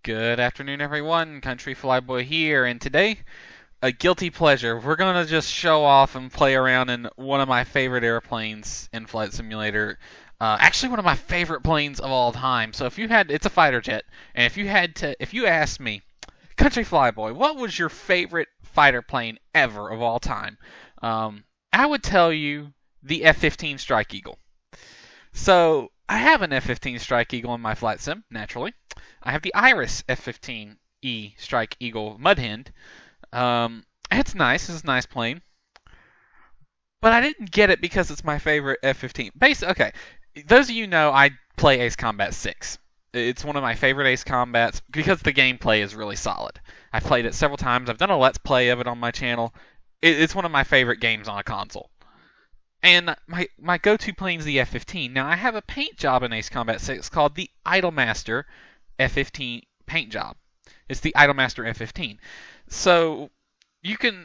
Good afternoon, everyone. CountryFlyboy here, and today, a guilty pleasure. We're gonna just show off and play around in one of my favorite airplanes in Flight Simulator. Actually, one of my favorite planes of all time. So it's a fighter jet, and if you asked me, CountryFlyboy, what was your favorite fighter plane ever of all time? I would tell you the F15 Strike Eagle. So I have an F15 Strike Eagle in my flight sim, naturally. I have the Iris F15E Strike Eagle Mudhend. It's nice. It's a nice plane. But I didn't get it because it's my favorite F15. Okay, those of you know I play Ace Combat 6. It's one of my favorite Ace Combats because the gameplay is really solid. I've played it several times. I've done a Let's Play of it on my channel. It's one of my favorite games on a console. And my go-to plane is the F15. Now, I have a paint job in Ace Combat 6 called the IdolMaster F15 paint job. It's the IdolMaster F15. So,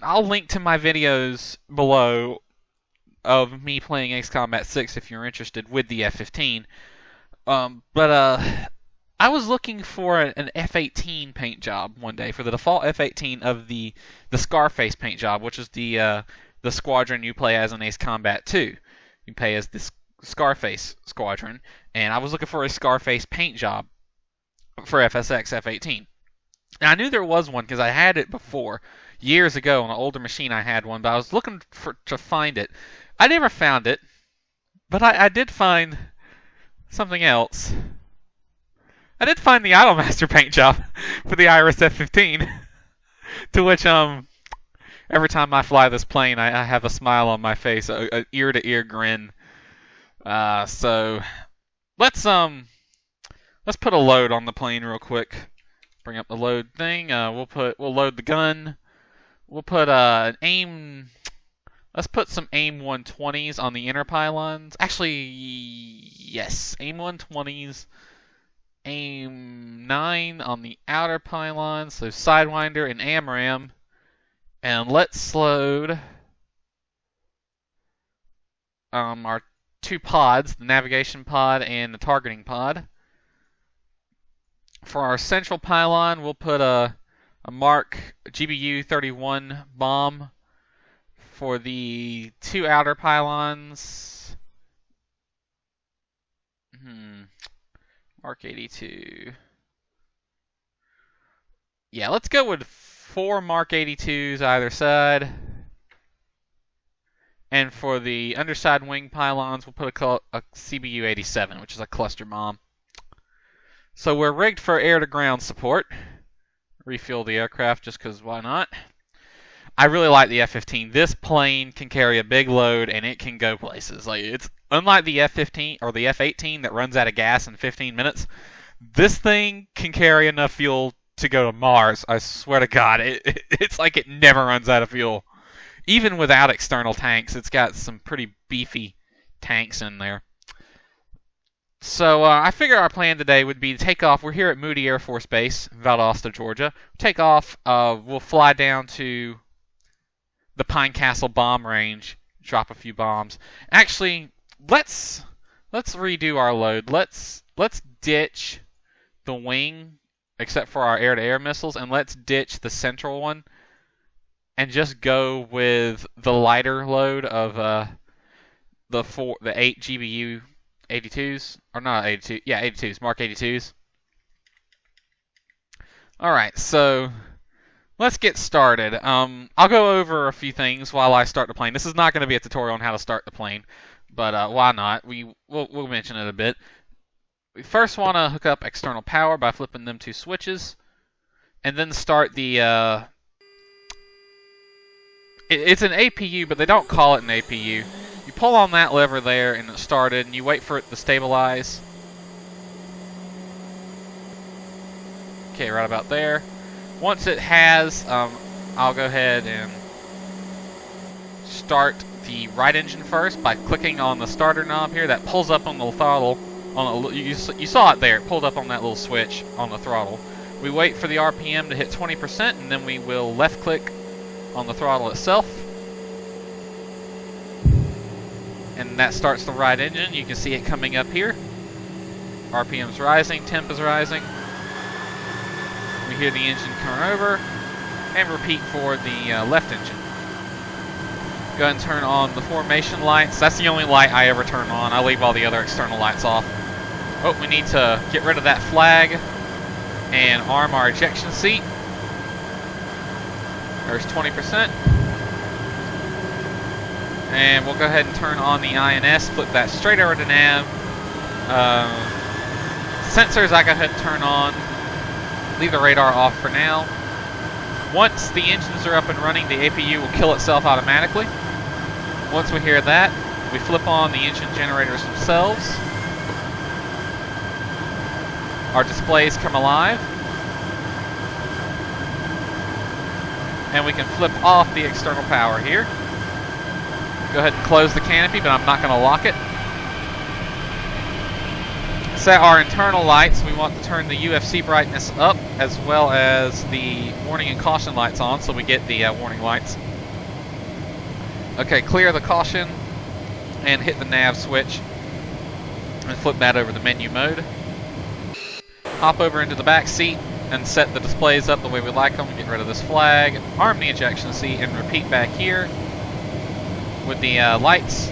I'll link to my videos below of me playing Ace Combat 6 if you're interested with the F15. I was looking for an F18 paint job one day for the default F18 of the Scarface paint job, which is the squadron you play as in Ace Combat 2. You play as this Scarface squadron, and I was looking for a Scarface paint job for FSX F18. Now, I knew there was one because I had it before. Years ago on an older machine I had one, but I was looking to find it. I never found it, but I did find something else. I did find the IdolMaster paint job for the Iris F15, to which every time I fly this plane, I have a smile on my face, a ear-to-ear grin. So let's put a load on the plane real quick. Bring up the load thing. We'll load the gun. We'll put an aim. Let's put some aim 120s on the inner pylons. Actually, yes, aim 120s. Aim 9 on the outer pylons. So Sidewinder and AMRAM. And let's load our two pods, the navigation pod and the targeting pod. For our central pylon, we'll put a Mark GBU 31 bomb. For the two outer pylons, Mark 82. Yeah, let's go with 4 Mark 82s either side. And for the underside wing pylons, we'll put a CBU 87, which is a cluster bomb. So we're rigged for air-to-ground support. Refuel the aircraft just because why not? I really like the F-15. This plane can carry a big load and it can go places. Like, it's unlike the F-15 or the F-18 that runs out of gas in 15 minutes. This thing can carry enough fuel to go to Mars. I swear to God, it's like it never runs out of fuel. Even without external tanks, it's got some pretty beefy tanks in there. So I figure our plan today would be to take off. We're here at Moody Air Force Base, Valdosta, Georgia. Take off. We'll fly down to the Pine Castle bomb range, drop a few bombs. Actually, let's redo our load. Let's ditch the wing, except for our air-to-air missiles, and let's ditch the central one, and just go with the lighter load of the 8 GBU 82s, or not 82, yeah, 82s, Mark 82s. All right, so let's get started. I'll go over a few things while I start the plane. This is not going to be a tutorial on how to start the plane, but why not? We'll mention it a bit. We first want to hook up external power by flipping them 2 switches, and then start the. It's an APU, but they don't call it an APU. You pull on that lever there, and it's started, and you wait for it to stabilize. Okay, right about there. Once it has, I'll go ahead and start the right engine first by clicking on the starter knob here. That pulls up on the throttle. You saw it there. It pulled up on that little switch on the throttle. We wait for the RPM to hit 20%, and then we will left click on the throttle itself. And that starts the right engine. You can see it coming up here. RPM's rising, temp is rising. We hear the engine coming over, and repeat for the left engine. Go ahead and turn on the formation lights. That's the only light I ever turn on. I leave all the other external lights off. Oh, we need to get rid of that flag and arm our ejection seat. There's 20%. And we'll go ahead and turn on the INS, flip that straight over to nav. Sensors I go ahead and turn on. Leave the radar off for now. Once the engines are up and running, the APU will kill itself automatically. Once we hear that, we flip on the engine generators themselves. Our displays come alive. And we can flip off the external power here. Go ahead and close the canopy, but I'm not going to lock it. Set our internal lights. We want to turn the UFC brightness up, as well as the warning and caution lights on, so we get the warning lights. Okay, clear the caution and hit the nav switch and flip that over to menu mode. Hop over into the back seat and set the displays up the way we like them. Get rid of this flag, arm the ejection seat, and repeat back here with the lights.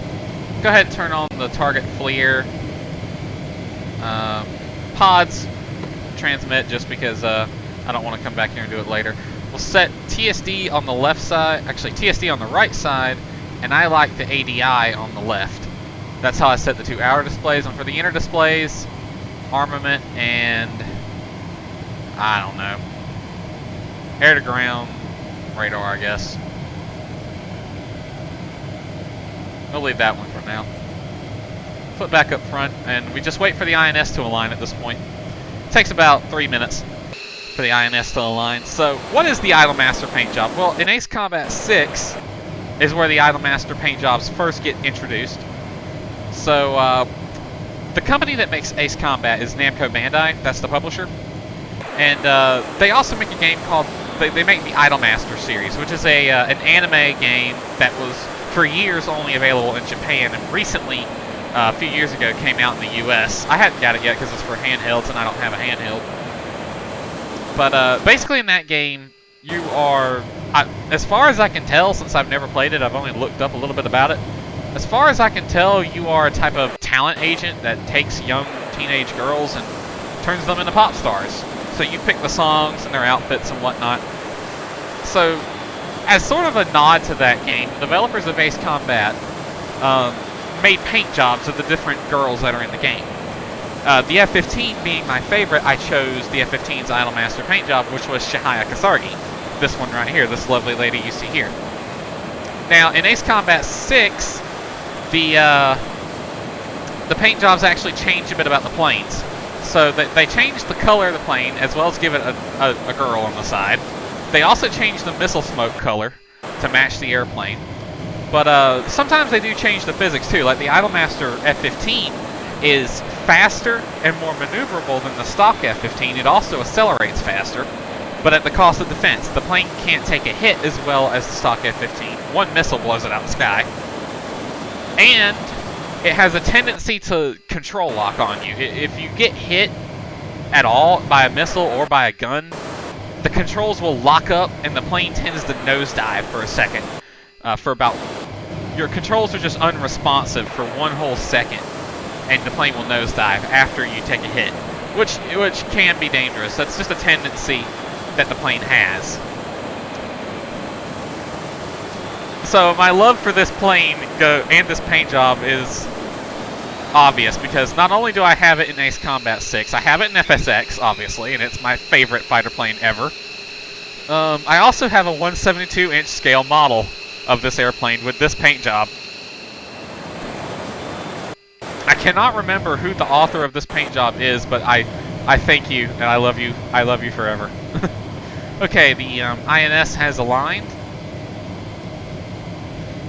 Go ahead and turn on the target FLIR. Pods transmit, just because I don't want to come back here and do it later. We'll set TSD on the left side, actually TSD on the right side, and I like the ADI on the left. That's how I set the two outer displays. And for the inner displays, armament and, I don't know, air to ground radar, I guess. We'll leave that one for now. Flip back up front, and we just wait for the INS to align at this point. It takes about 3 minutes for the INS to align. So, what is the IdolMaster paint job? Well, in Ace Combat 6 is where the IdolMaster paint jobs first get introduced. So, the company that makes Ace Combat is Namco Bandai. That's the publisher. And they also make a game called, they make the IdolMaster series, which is an anime game that was for years only available in Japan, and recently, a few years ago, came out in the US. I haven't got it yet because it's for handhelds and I don't have a handheld. But basically in that game, you are, as far as I can tell, since I've never played it, I've only looked up a little bit about it. As far as I can tell, you are a type of talent agent that takes young teenage girls and turns them into pop stars. So you pick the songs and their outfits and whatnot. So, as sort of a nod to that game, the developers of Ace Combat made paint jobs of the different girls that are in the game. The F15 being my favorite, I chose the F15's IdolMaster paint job, which was Shihaya Kasargi. This one right here, this lovely lady you see here. Now, in Ace Combat 6, the paint jobs actually changed a bit about the planes. So they changed the color of the plane, as well as give it a girl on the side. They also changed the missile smoke color to match the airplane. But sometimes they do change the physics too. Like the IdolMaster F15 is faster and more maneuverable than the stock F15. It also accelerates faster, but at the cost of defense. The plane can't take a hit as well as the stock F15. One missile blows it out of the sky. And it has a tendency to control lock on you. If you get hit at all by a missile or by a gun, the controls will lock up and the plane tends to nosedive for a second. Your controls are just unresponsive for one whole second, and the plane will nosedive after you take a hit, which can be dangerous. That's just a tendency that the plane has. So my love for this plane and this paint job is obvious, because not only do I have it in Ace Combat 6, I have it in FSX, obviously, and it's my favorite fighter plane ever. I also have a 172-inch scale model of this airplane with this paint job. I cannot remember who the author of this paint job is, but I thank you, and I love you forever. Okay, the INS has aligned.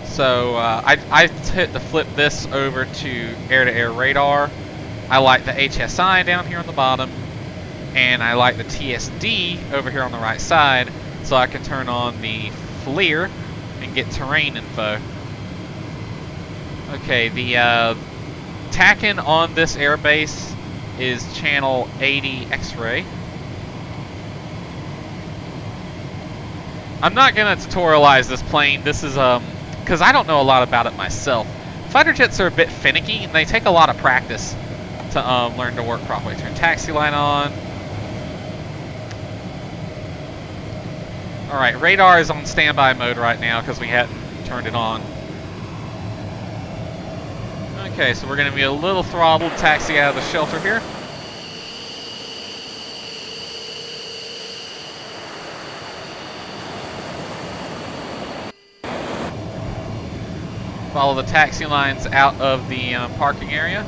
So I hit to flip this over to air-to-air radar. I like the HSI down here on the bottom, and I like the TSD over here on the right side, so I can turn on the FLIR and get terrain info. Okay, the TACAN on this airbase is channel 80 X-ray. I'm not gonna tutorialize this plane. This is because I don't know a lot about it myself. Fighter jets are a bit finicky, and they take a lot of practice to learn to work properly. Turn taxi light on. All right, radar is on standby mode right now because we hadn't turned it on. Okay, so we're gonna be a little throttled, taxi out of the shelter here. Follow the taxi lines out of the parking area.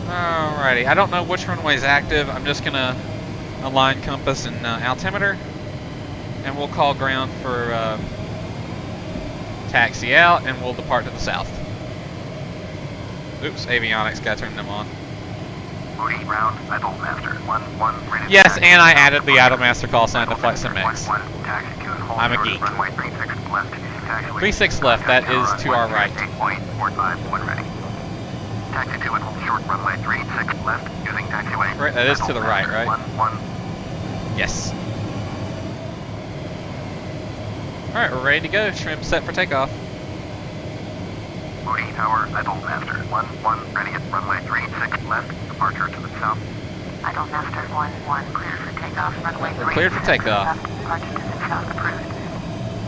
Alrighty, I don't know which runway is active. I'm just gonna align compass and altimeter, and we'll call ground for taxi out, and we'll depart to the south. Oops, avionics, gotta turn them on. Moody ground, IdolMaster 11 ready. Yes, and I added the IdolMaster call sign to FSX. I'm a geek. 36 left, that is to our right. 8.451 ready. Taxi to and hold short runway 36 left using taxiway. Right, that is to the right, right? 11. Yes. Alright, we're ready to go. Trim set for takeoff. Moody Tower, IdolMaster 11 ready at runway 36 left, departure to the south. IdolMaster 11 clear for takeoff, runway 36 cleared for takeoff. left, departure to the south approved.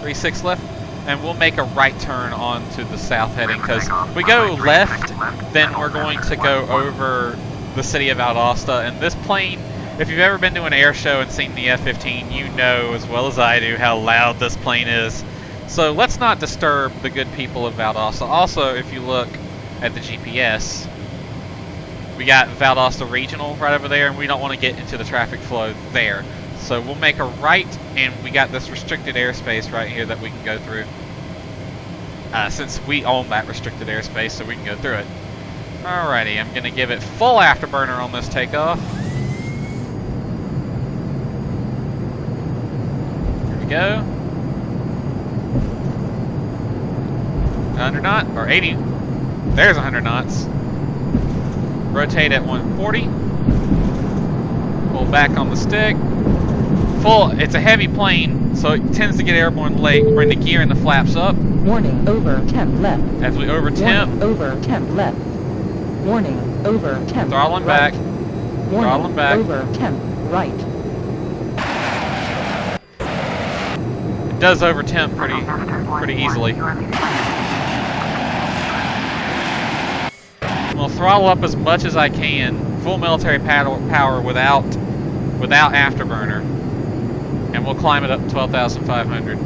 36 left, and we'll make a right turn onto the south heading, because we go left, then we're going to go over the city of Valdosta, and this plane, if you've ever been to an air show and seen the F15, you know as well as I do how loud this plane is. So let's not disturb the good people of Valdosta. Also, if you look at the GPS, we got Valdosta Regional right over there, and we don't want to get into the traffic flow there. So we'll make a right, and we got this restricted airspace right here that we can go through. Since we own that restricted airspace, so we can go through it. Alrighty, I'm going to give it full afterburner on this takeoff. Here we go. 100 knot, or 80. There's 100 knots. Rotate at 140. Pull back on the stick. Full, it's a heavy plane, so it tends to get airborne late. Bring the gear and the flaps up. Warning, over temp left. As we over temp. Warning, over temp left. Warning, over temp Throttling right. back. Warning, Throttling back. over temp right. It does over temp pretty easily. We'll throttle up as much as I can. Full military power without afterburner. And we'll climb it up to 12,500.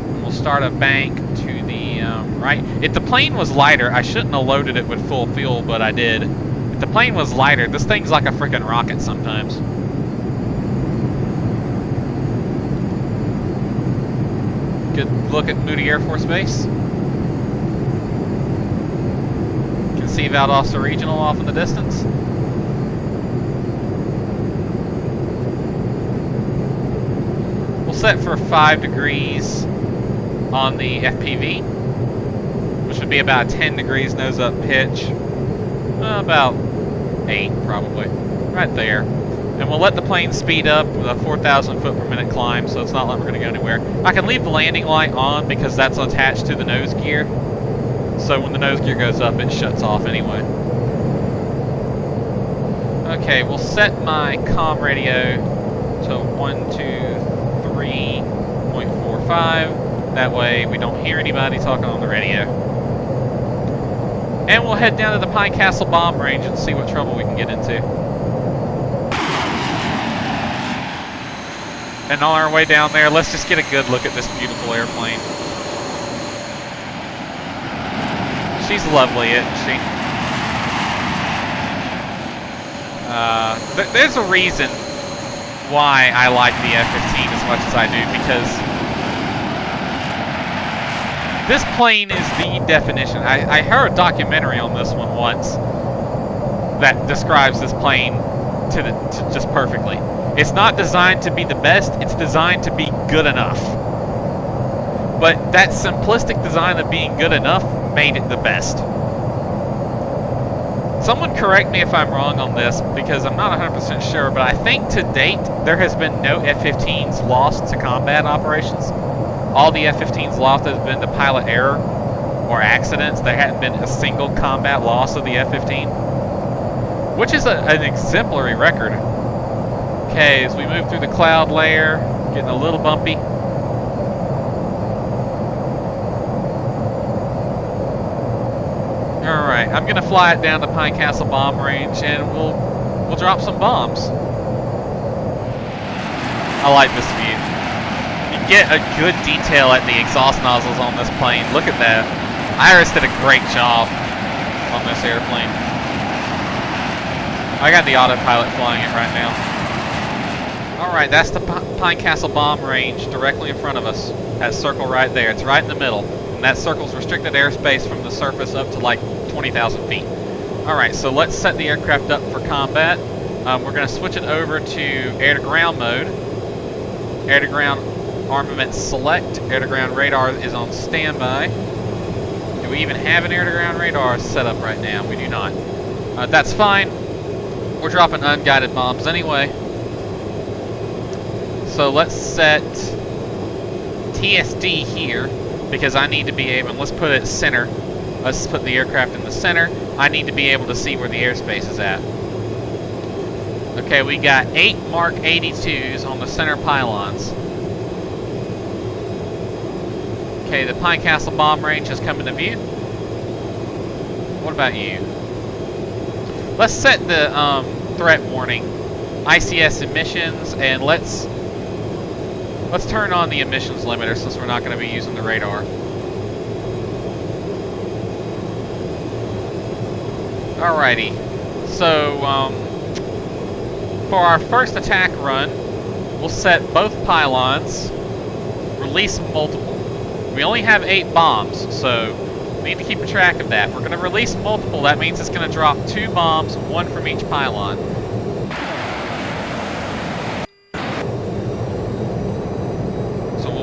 And we'll start a bank to the right. If the plane was lighter, I shouldn't have loaded it with full fuel, but I did. If the plane was lighter, this thing's like a freaking rocket sometimes. Good look at Moody Air Force Base. You can see Valdosta Regional off in the distance. We'll set for 5 degrees on the FPV, which would be about 10 degrees nose up pitch. About 8 probably, right there. And we'll let the plane speed up with a 4,000 foot per minute climb, so it's not like we're going to go anywhere. I can leave the landing light on because that's attached to the nose gear. So when the nose gear goes up, it shuts off anyway. Okay, we'll set my comm radio to 123.45. That way we don't hear anybody talking on the radio. And we'll head down to the Pine Castle bomb range and see what trouble we can get into. And on our way down there, let's just get a good look at this beautiful airplane. She's lovely, isn't she? There's a reason why I like the F15 as much as I do, because this plane is the definition. I heard a documentary on this one once that describes this plane to just perfectly. It's not designed to be the best, it's designed to be good enough. But that simplistic design of being good enough made it the best. Someone correct me if I'm wrong on this, because I'm not 100% sure, but I think to date there has been no F-15s lost to combat operations. All the F-15s lost has been to pilot error or accidents. There hadn't been a single combat loss of the F-15, which is an exemplary record. Okay, as we move through the cloud layer, getting a little bumpy. Alright, I'm gonna fly it down to Pine Castle bomb range and we'll drop some bombs. I like this view. You get a good detail at the exhaust nozzles on this plane. Look at that. Iris did a great job on this airplane. I got the autopilot flying it right now. Alright, that's the Pine Castle bomb range directly in front of us. That circle right there. It's right in the middle. And that circle's restricted airspace from the surface up to like 20,000 feet. Alright, so let's set the aircraft up for combat. We're going to switch it over to air-to-ground mode. Air-to-ground armament select. Air-to-ground radar is on standby. Do we even have an air-to-ground radar set up right now? We do not. That's fine. We're dropping unguided bombs anyway. So let's set TSD here, because I need to be able, let's put it center. Let's put the aircraft in the center. I need to be able to see where the airspace is at. Okay, we got 8 Mark 82s on the center pylons. Okay, the Pine Castle bomb range has come into view. What about you? Let's set the threat warning, ICS emissions, and let's turn on the emissions limiter since we're not going to be using the radar. Alrighty, so for our first attack run, we'll set both pylons, release multiple. We only have 8 bombs, so we need to keep a track of that. We're going to release multiple. That means it's going to drop 2 bombs, 1 from each pylon.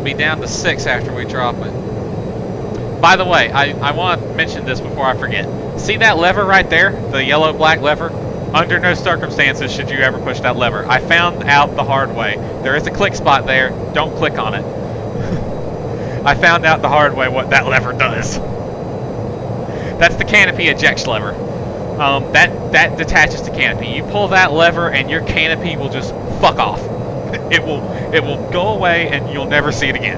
Be down to 6 after we drop it. By the way, I want to mention this before I forget. See that lever right there? The yellow-black lever? Under no circumstances should you ever push that lever. I found out the hard way. There is a click spot there. Don't click on it. I found out the hard way what that lever does. That's the canopy ejection lever. That detaches the canopy. You pull that lever and your canopy will just fuck off. It will go away and you'll never see it again.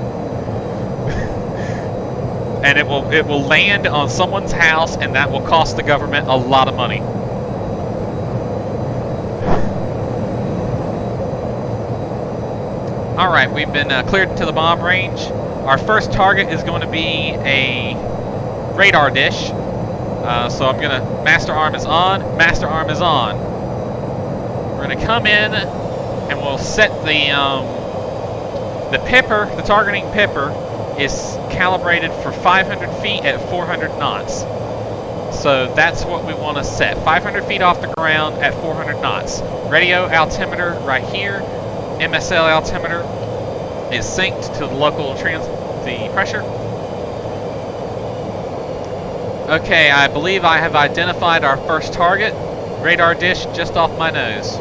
And it will land on someone's house, and that will cost the government a lot of money. Alright, we've been cleared to the bomb range. Our first target is going to be a radar dish. So I'm going to, master arm is on, master arm is on. We're going to come in and we'll set the pipper, the targeting pipper is calibrated for 500 feet at 400 knots. So that's what we want to set. 500 feet off the ground at 400 knots. Radio altimeter right here. MSL altimeter is synced to the local the pressure. Okay, I believe I have identified our first target. Radar dish just off my nose.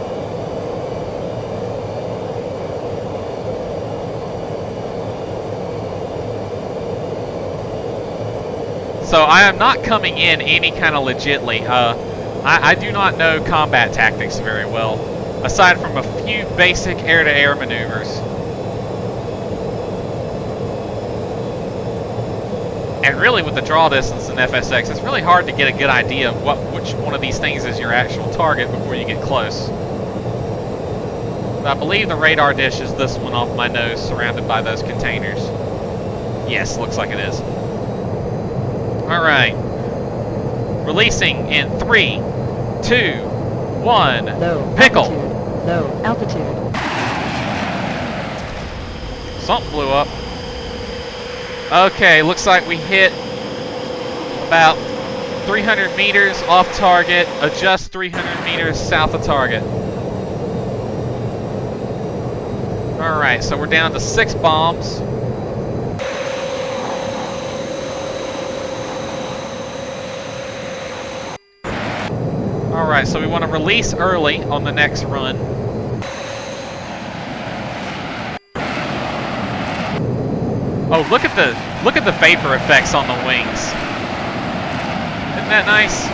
So I am not coming in any kind of legitly. I do not know combat tactics very well, aside from a few basic air-to-air maneuvers. And really, with the draw distance in FSX, it's really hard to get a good idea of which one of these things is your actual target before you get close. But I believe the radar dish is this one off my nose, surrounded by those containers. Yes, looks like it is. Alright. Releasing in 3, 2, 1. Low Pickle. altitude. Low altitude. Something blew up. Okay, looks like we hit about 300 meters off target. Adjust 300 meters south of target. Alright, so we're down to 6 bombs. Alright, so we want to release early on the next run. Oh, look at the vapor effects on the wings. Isn't that nice?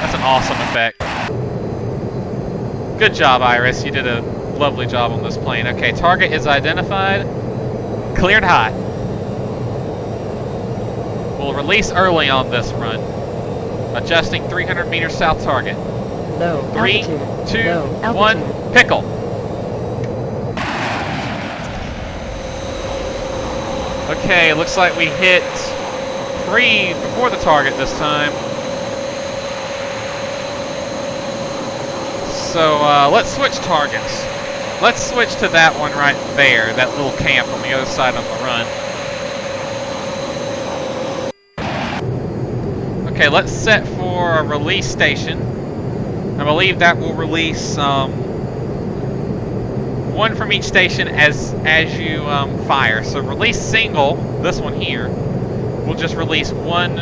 That's an awesome effect. Good job, Iris. You did a lovely job on this plane. Okay, target is identified. Cleared hot. We'll release early on this run. Adjusting 300 meters south target. Low 3, altitude. 2, Low 1, altitude. pickle. Okay, looks like we hit 3 before the target this time. So let's switch targets. Let's switch to that one right there, that little camp on the other side of the run. Okay, let's set for a release station. I believe that will release one from each station as you fire. So release single, this one here, will just release one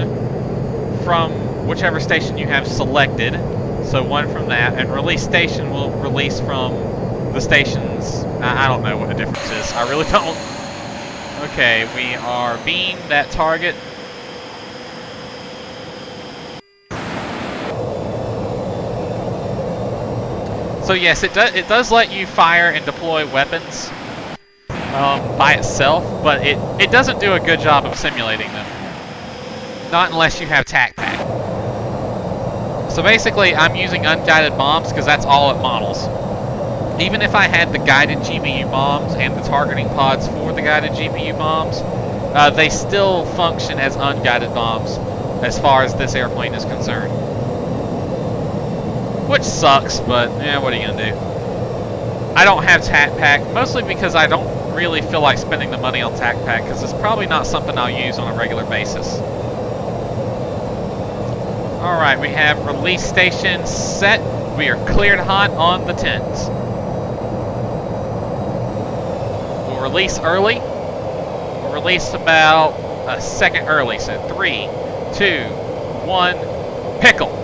from whichever station you have selected. So one from that, and release station will release from the stations. I don't know what the difference is. I really don't. Okay, we are beamed that target. So yes, it does let you fire and deploy weapons by itself, but it doesn't do a good job of simulating them. Not unless you have TAC pack. So basically, I'm using unguided bombs because that's all it models. Even if I had the guided GPU bombs and the targeting pods for the guided GPU bombs, they still function as unguided bombs as far as this airplane is concerned. Which sucks, but yeah, what are you gonna do? I don't have TAC pack, mostly because I don't really feel like spending the money on TAC pack because it's probably not something I'll use on a regular basis. Alright, we have release station set. We are cleared hot on the 10s. We'll release early. We'll release about a second early. So 3, 2, 1, pickle.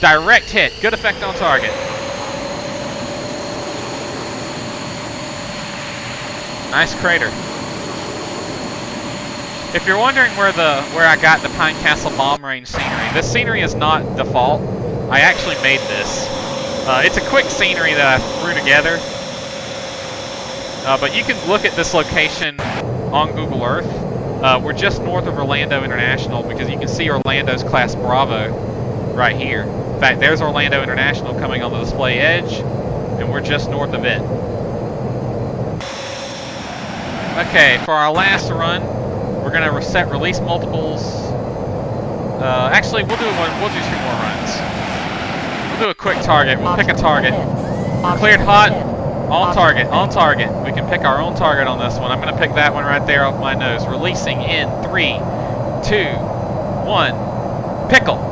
Direct hit. Good effect on target. Nice crater. If you're wondering where I got the Pine Castle bomb range scenery, this scenery is not default. I actually made this. It's a quick scenery that I threw together. But you can look at this location on Google Earth. We're just north of Orlando International because you can see Orlando's Class Bravo right here. In fact, there's Orlando International coming on the display edge, and we're just north of it. Okay, for our last run, we're going to set release multiples. Actually, we'll do 2 more runs. We'll do a quick target. We'll pick a target. Cleared hot. On target. On target. We can pick our own target on this one. I'm going to pick that one right there off my nose. Releasing in 3, 2, 1. Pickle.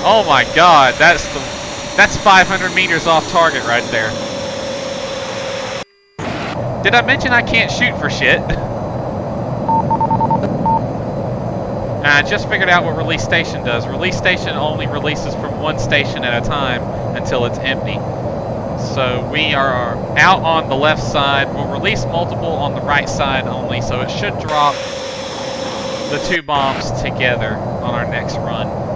Oh my God, that's 500 meters off target right there. Did I mention I can't shoot for shit? I just figured out what release station does. Release station only releases from one station at a time until it's empty. So we are out on the left side. We'll release multiple on the right side only, so it should drop the 2 bombs together on our next run.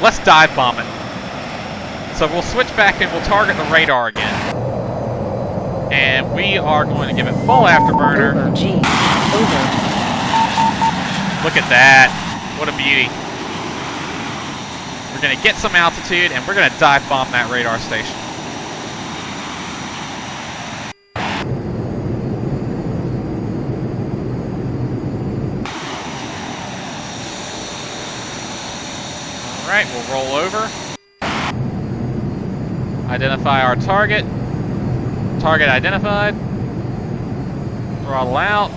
Let's dive bomb it. So we'll switch back and we'll target the radar again. And we are going to give it full afterburner. Over G. Over. Look at that. What a beauty. We're going to get some altitude and we're going to dive bomb that radar station. Alright, we'll roll over. Identify our target. Target identified. Throttle out.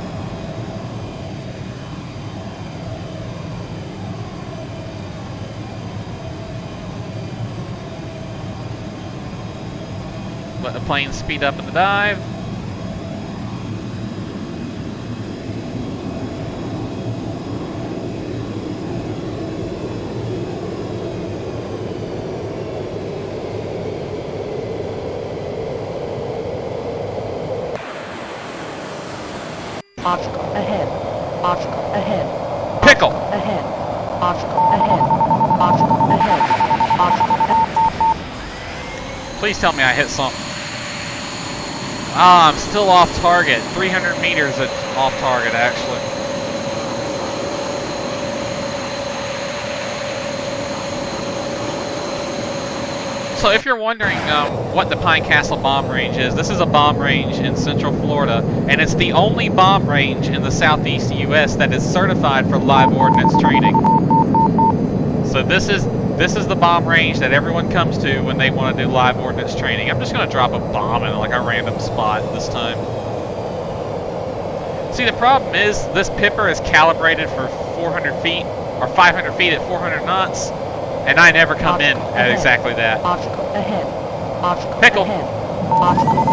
Let the plane speed up in the dive. Obstacle ahead. Obstacle ahead. Pickle! Obstacle ahead. Obstacle ahead. Obstacle ahead. Obstacle ahead. Please tell me I hit something. Ah, I'm still off target. 300 meters off target, actually. So if you're wondering what the Pine Castle bomb range is, this is a bomb range in Central Florida, and it's the only bomb range in the southeast U.S. that is certified for live ordnance training. So this is the bomb range that everyone comes to when they want to do live ordnance training. I'm just going to drop a bomb in like a random spot this time. See, the problem is this Pipper is calibrated for 400 feet or 500 feet at 400 knots. And I never come in at exactly that. Obstacle ahead. Obstacle Pickle. ahead. Obstacle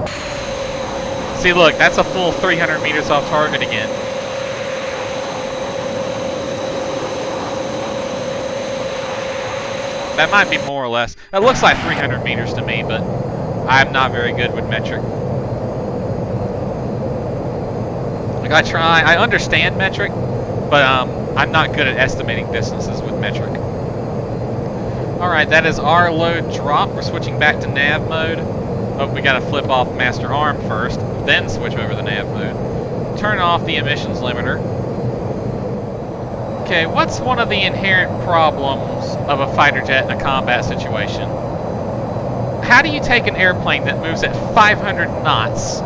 ahead. See, look, that's a full 300 meters off target again. That might be more or less. It looks like 300 meters to me, but I'm not very good with metric. Like I understand metric, but I'm not good at estimating distances with metric. Alright, that is our load drop. We're switching back to nav mode. Oh, we gotta flip off master arm first, then switch over to nav mode. Turn off the emissions limiter. Okay, what's one of the inherent problems of a fighter jet in a combat situation? How do you take an airplane that moves at 500 knots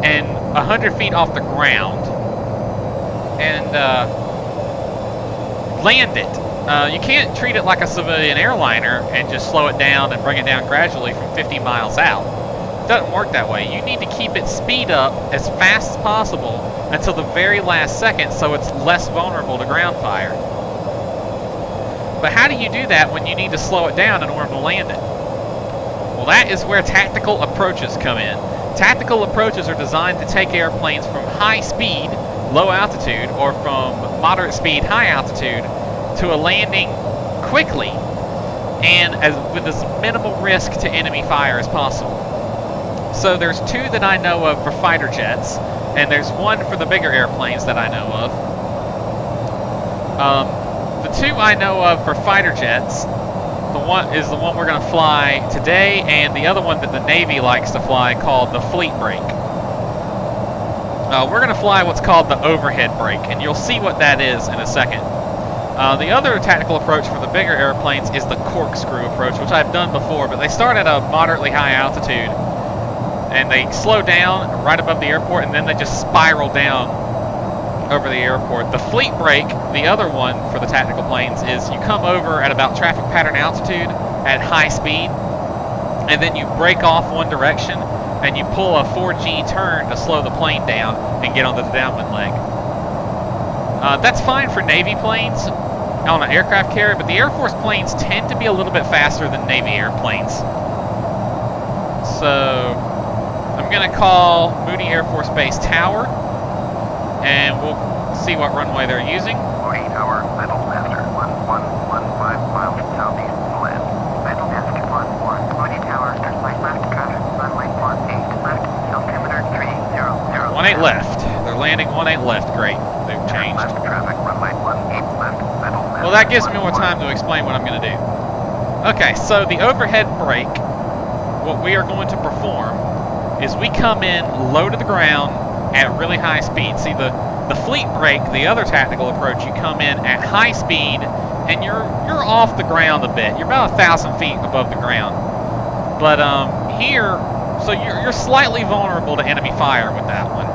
and 100 feet off the ground and land it? You can't treat it like a civilian airliner and just slow it down and bring it down gradually from 50 miles out. It doesn't work that way. You need to keep its speed up as fast as possible until the very last second so it's less vulnerable to ground fire. But how do you do that when you need to slow it down in order to land it? Well, that is where tactical approaches come in. Tactical approaches are designed to take airplanes from high speed, low altitude, or from moderate speed, high altitude, to a landing quickly and with as minimal risk to enemy fire as possible. So there's two that I know of for fighter jets, and there's one for the bigger airplanes that I know of. The two I know of for fighter jets, the one is the one we're going to fly today, and the other one that the Navy likes to fly called the fleet brake. We're going to fly what's called the overhead brake, and you'll see what that is in a second. The other tactical approach for the bigger airplanes is the corkscrew approach, which I've done before, but they start at a moderately high altitude, and they slow down right above the airport, and then they just spiral down over the airport. The fleet brake, the other one for the tactical planes, is you come over at about traffic pattern altitude at high speed, and then you break off one direction, and you pull a 4G turn to slow the plane down and get onto the downwind leg. That's fine for Navy planes on an aircraft carrier, but the Air Force planes tend to be a little bit faster than Navy airplanes. So I'm going to call Moody Air Force Base Tower, and we'll see what runway they're using. Moody Tower, IdolMaster 1115 miles southeast of land. IdolMaster 11, Moody Tower, there's light left traffic, runway 18 left, altimeter 300. 18 left. They're landing 18 left. Great. They've changed. Left traffic, runway 18 left, IdolMaster. Well, that gives me more time to explain what I'm going to do. Okay, so the overhead brake, what we are going to perform is we come in low to the ground at really high speed. See, the fleet brake, the other tactical approach, you come in at high speed and you're off the ground a bit. You're about 1,000 feet above the ground. But here, so you're slightly vulnerable to enemy fire with that one.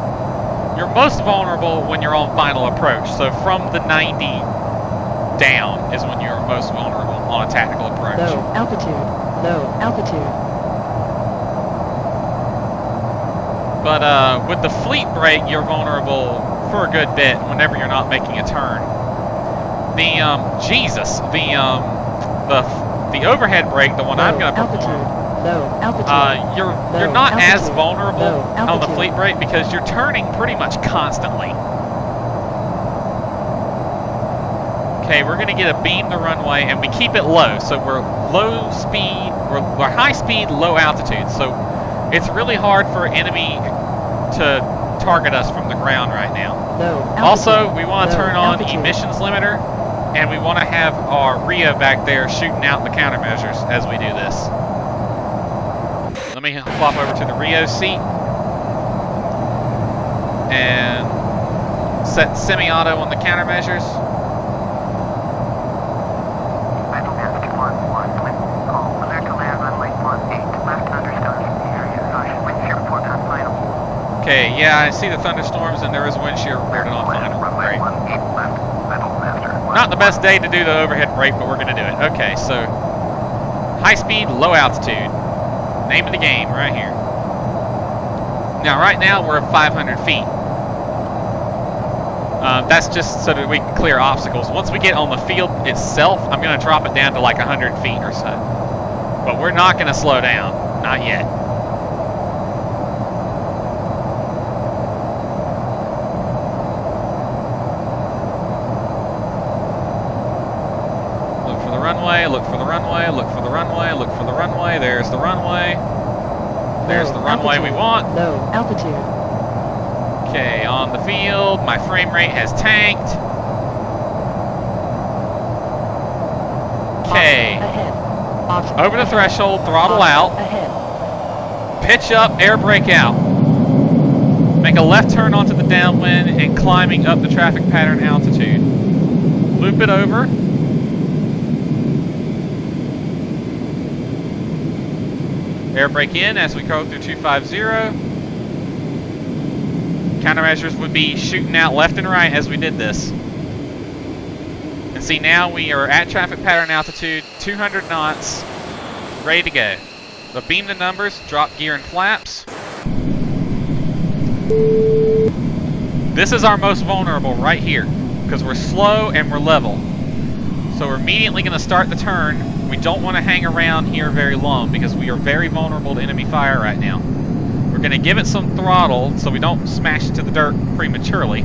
You're most vulnerable when you're on final approach. So from the 90 down is when you're most vulnerable on a tactical approach. Low altitude. Low altitude. But with the fleet brake, you're vulnerable for a good bit whenever you're not making a turn. The the overhead brake, the one I'm going to perform, you're not as vulnerable on the fleet brake because you're turning pretty much constantly. Okay, we're going to get a beam to runway, and we keep it low, so we're low speed, we're high speed, low altitude, so it's really hard for an enemy to target us from the ground right now. Also, we want to turn on emissions limiter, and we want to have our Rio back there shooting out the countermeasures as we do this. Let me flop over to the Rio seat and set semi-auto on the countermeasures. IdolMaster 1-1, wind call, clear to land runway 18, left thunderstorms in the area, caution, wind shear report on final. Okay, yeah, I see the thunderstorms and there is wind shear reported on final. Runway Great. 18 left, IdolMaster. Not the best day to do the overhead brake, but we're going to do it. Okay, so high speed, low altitude. Name of the game right here. Now, right now we're at 500 feet. That's just so that we can clear obstacles. Once we get on the field itself, I'm going to drop it down to like 100 feet or so. But we're not going to slow down. Not yet. Look for the runway, look for the runway, look for the runway, look for the runway. There's the runway. There's the runway we want. Low altitude. Okay, on the field, my frame rate has tanked. Okay, over the threshold, throttle out, pitch up, air brake out. Make a left turn onto the downwind and climbing up the traffic pattern altitude. Loop it over. Air brake in as we go through 250. Countermeasures would be shooting out left and right as we did this. And see, now we are at traffic pattern altitude, 200 knots, ready to go. So beam the numbers, drop gear and flaps. This is our most vulnerable right here because we're slow and we're level. So we're immediately going to start the turn. We don't want to hang around here very long because we are very vulnerable to enemy fire right now. We're going to give it some throttle so we don't smash it to the dirt prematurely.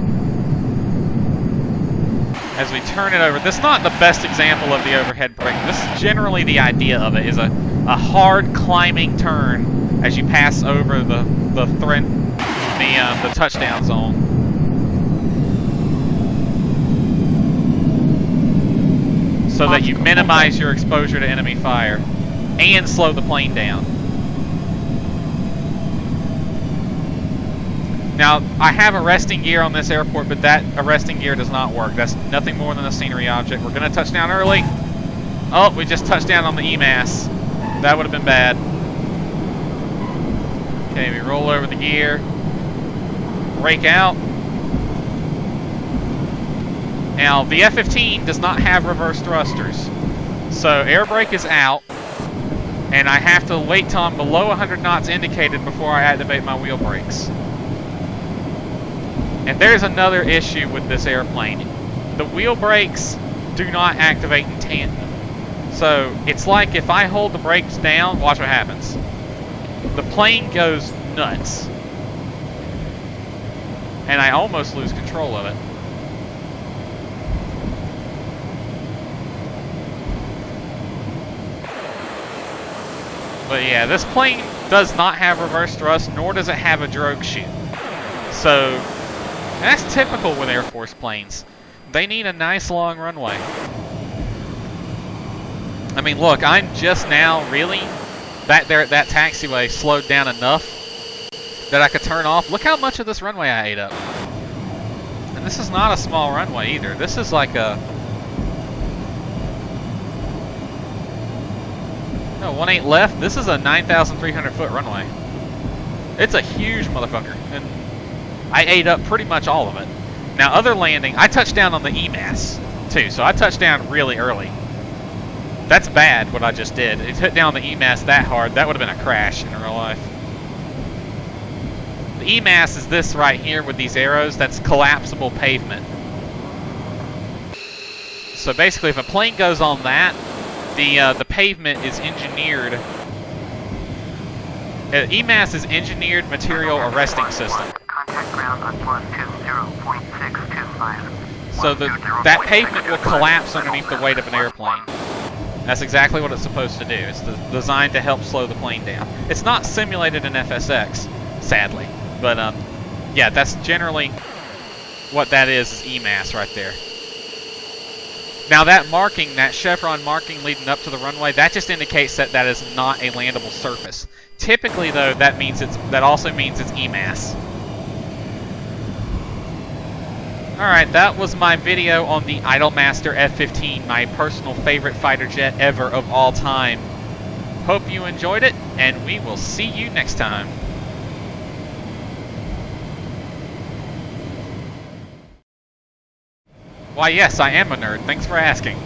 As we turn it over, this is not the best example of the overhead brake. This is generally the idea of it, is a hard climbing turn as you pass over the touchdown zone. So that you minimize your exposure to enemy fire and slow the plane down. Now, I have arresting gear on this airport, but that arresting gear does not work. That's nothing more than a scenery object. We're going to touch down early. Oh, we just touched down on the EMAS. That would have been bad. Okay, we roll over the gear. Brake out. Now, the F15 does not have reverse thrusters. So, air brake is out. And I have to wait till I'm below 100 knots indicated before I activate my wheel brakes. And there's another issue with this airplane. The wheel brakes do not activate in tandem. So it's like if I hold the brakes down, watch what happens. The plane goes nuts. And I almost lose control of it. But yeah, this plane does not have reverse thrust, nor does it have a drogue chute. So that's typical with Air Force planes. They need a nice long runway. I mean, look, I'm just now really back there at that taxiway slowed down enough that I could turn off. Look how much of this runway I ate up. And this is not a small runway either. This is like a... No, 1/8 left. This is a 9,300 foot runway. It's a huge motherfucker. And I ate up pretty much all of it. Now, other landing, I touched down on the EMAS too, so I touched down really early. That's bad what I just did. It hit down the EMAS that hard, that would have been a crash in real life. The EMAS is this right here with these arrows, that's collapsible pavement. So basically, if a plane goes on that, The pavement is engineered. EMAS is Engineered Material Arresting System. Contact ground on 120.625. So that pavement will collapse underneath the weight of an airplane. That's exactly what it's supposed to do. It's designed to help slow the plane down. It's not simulated in FSX, sadly. But yeah, that's generally what that is EMAS right there. Now that marking, that chevron marking leading up to the runway, that just indicates that that is not a landable surface. Typically, though, that also means it's EMAS. Alright, that was my video on the IdolMaster F15, my personal favorite fighter jet ever of all time. Hope you enjoyed it, and we will see you next time. Why, yes, I am a nerd. Thanks for asking.